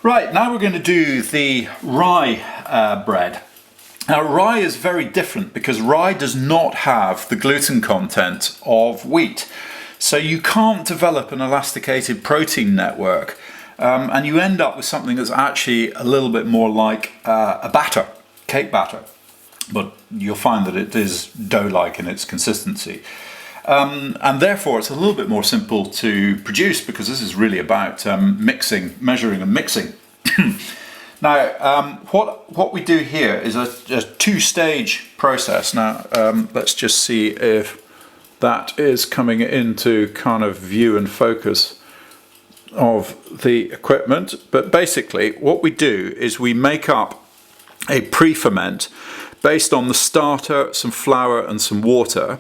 Right, now we're going to do the rye bread. Now rye is very different because rye does not have the gluten content of wheat. So you can't develop an elasticated protein network and you end up with something that's actually a little bit more like a batter, cake batter. But you'll find that it is dough-like in its consistency. And therefore it's a little bit more simple to produce because this is really about mixing, measuring and mixing. Now what we do here is a two-stage process. Now let's just see if that is coming into kind of view and focus of the equipment. But basically what we do is we make up a pre-ferment based on the starter, some flour and some water,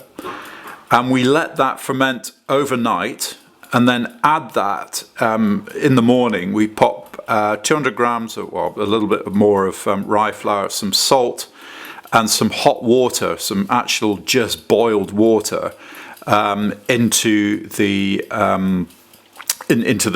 and we let that ferment overnight and then add that in the morning. We pop 200 grams, or a little bit more of rye flour, some salt and some hot water, some actual just boiled water into the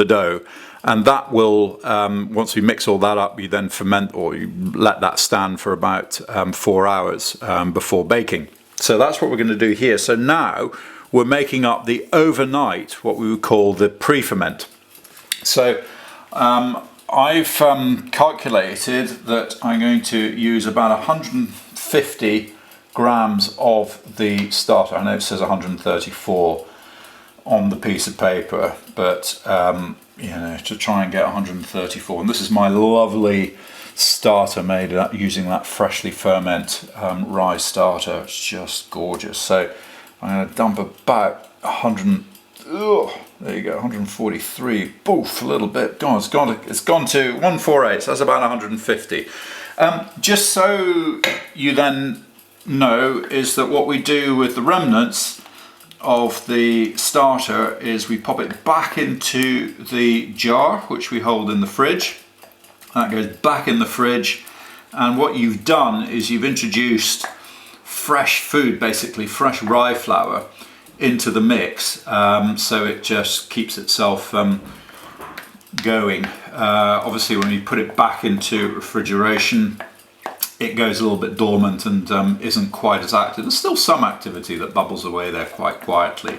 dough. And that will, once we mix all that up, you then ferment, or you let that stand for about 4 hours before baking. So that's what we're going to do here. So now we're making up the overnight, what we would call the pre-ferment. So I've calculated that I'm going to use about 150 grams of the starter. I know it says 134 on the piece of paper, but you know, to try and get 134. And this is my lovely starter made using that freshly ferment rye starter. It's just gorgeous. So I'm going to dump about 100. There you go, 143. Boof, a little bit. God, it's gone to 148. So that's about 150. Just so you then know, is that what we do with the remnants of the starter is we pop it back into the jar, which we hold in the fridge. That goes back in the fridge, and what you've done is you've introduced fresh food, basically fresh rye flour, into the mix, so it just keeps itself going. Obviously when you put it back into refrigeration, it goes a little bit dormant and isn't quite as active. There's still some activity that bubbles away there quite quietly,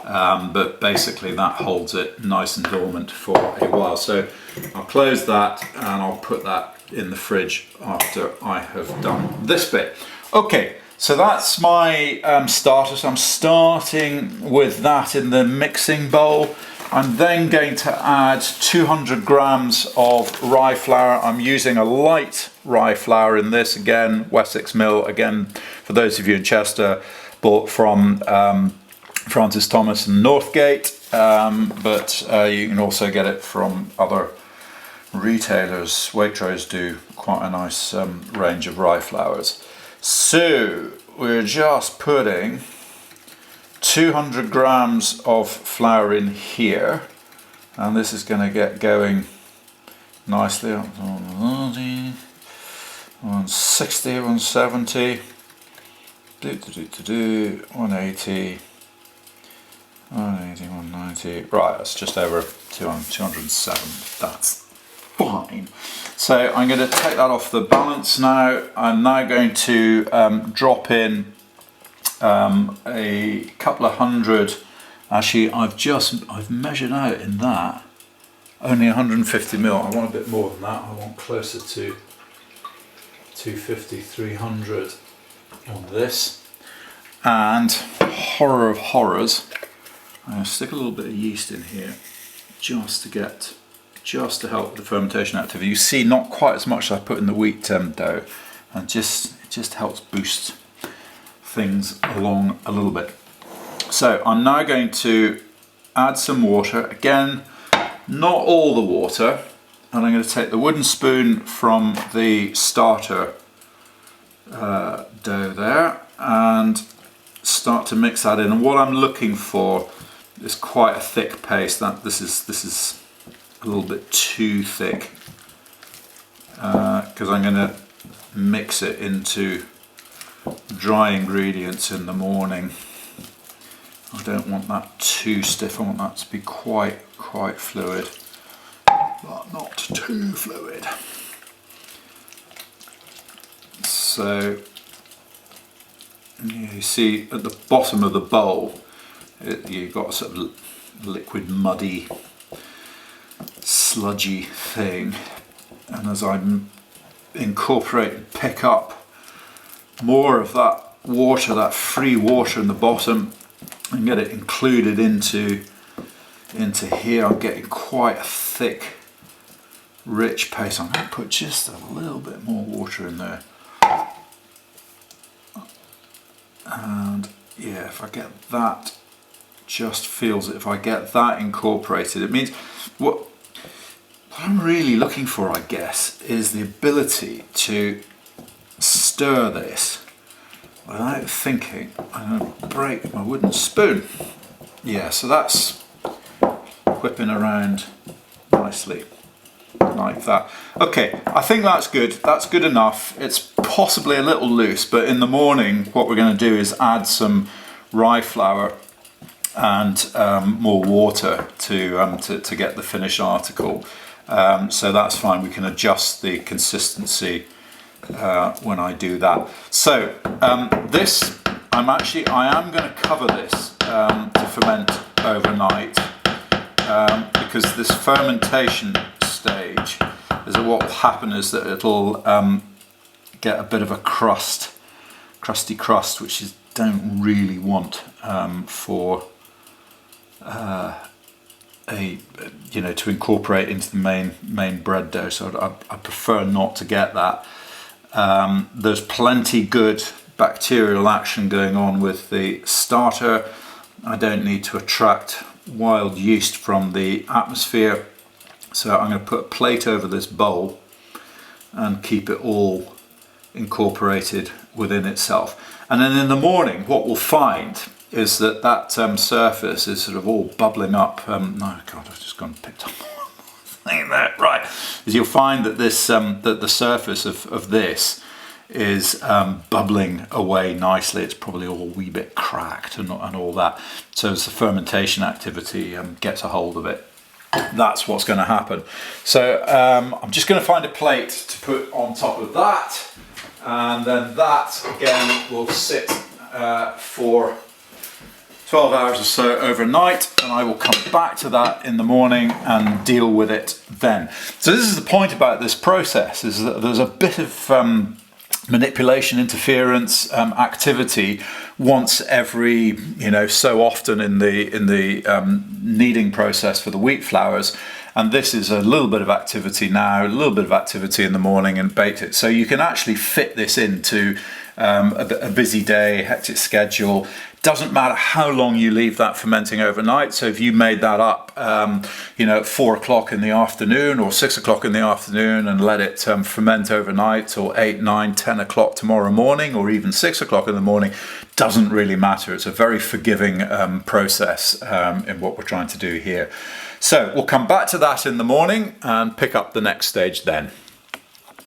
but basically that holds it nice and dormant for a while. So I'll close that and I'll put that in the fridge after I have done this bit. Okay, so that's my starter. So I'm starting with that in the mixing bowl. I'm then going to add 200 grams of rye flour. I'm using a light rye flour in this, again, Wessex Mill, again, for those of you in Chester, bought from Francis Thomas and Northgate, but you can also get it from other retailers. Waitrose do quite a nice range of rye flours. So we're just putting 200 grams of flour in here, and this is going to get going nicely. 160, 170, 180, 180, 190. Right, that's just over 207. That's fine. So I'm going to take that off the balance now. I'm now going to drop in a couple of hundred. Actually, I've measured out in that only 150 mil. I want a bit more than that. I want closer to 250, 300 on this. And horror of horrors, I'm going to stick a little bit of yeast in here just to help with the fermentation activity. You see, not quite as much as I put in the wheat dough, and it just helps boost things along a little bit. So I'm now going to add some water, again, not all the water, and I'm going to take the wooden spoon from the starter dough there and start to mix that in. And what I'm looking for is quite a thick paste. This is a little bit too thick because I'm going to mix it into dry ingredients in the morning. I don't want that too stiff. I want that to be quite fluid. but not too fluid. So you see at the bottom of the bowl, you've got a sort of liquid, muddy, sludgy thing, and as I incorporate and pick up more of that water, that free water in the bottom, and get it included into here, I'm getting quite a thick, rich paste. I'm going to put just a little bit more water in there. And yeah, if I get that, just feels it, if I get that incorporated, it means what I'm really looking for, I guess, is the ability to stir this without thinking. I'm going to break my wooden spoon. Yeah, so that's whipping around nicely like that. Okay, I think that's good. That's good enough. It's possibly a little loose, but in the morning what we're going to do is add some rye flour and more water to get the finished article. So that's fine. We can adjust the consistency when I do that. So this, I am going to cover this to ferment overnight because this fermentation stage is what will happen is that it'll get a bit of a crusty crust, which you don't really want for to incorporate into the main bread dough. So I prefer not to get that. There's plenty good bacterial action going on with the starter. I don't need to attract wild yeast from the atmosphere. So I'm going to put a plate over this bowl and keep it all incorporated within itself. And then in the morning, what we'll find is that surface is sort of all bubbling up. No, God, I've just gone and picked up thing there. Right, is you'll find that this that the surface of this is bubbling away nicely. It's probably all a wee bit cracked and all that. So as the fermentation activity gets a hold of it, that's what's going to happen. So I'm just going to find a plate to put on top of that, and then that again will sit for 12 hours or so overnight, and I will come back to that in the morning and deal with it then. So this is the point about this process, is that there's a bit of manipulation, interference, activity once every so often in the kneading process for the wheat flours, and this is a little bit of activity now, a little bit of activity in the morning, and baked it. So you can actually fit this into a busy day, hectic schedule. Doesn't matter how long you leave that fermenting overnight. So if you made that up, at 4 o'clock in the afternoon or 6 o'clock in the afternoon and let it ferment overnight, or 8, 9, 10 o'clock tomorrow morning, or even 6 o'clock in the morning, doesn't really matter. It's a very forgiving process in what we're trying to do here. So we'll come back to that in the morning and pick up the next stage then.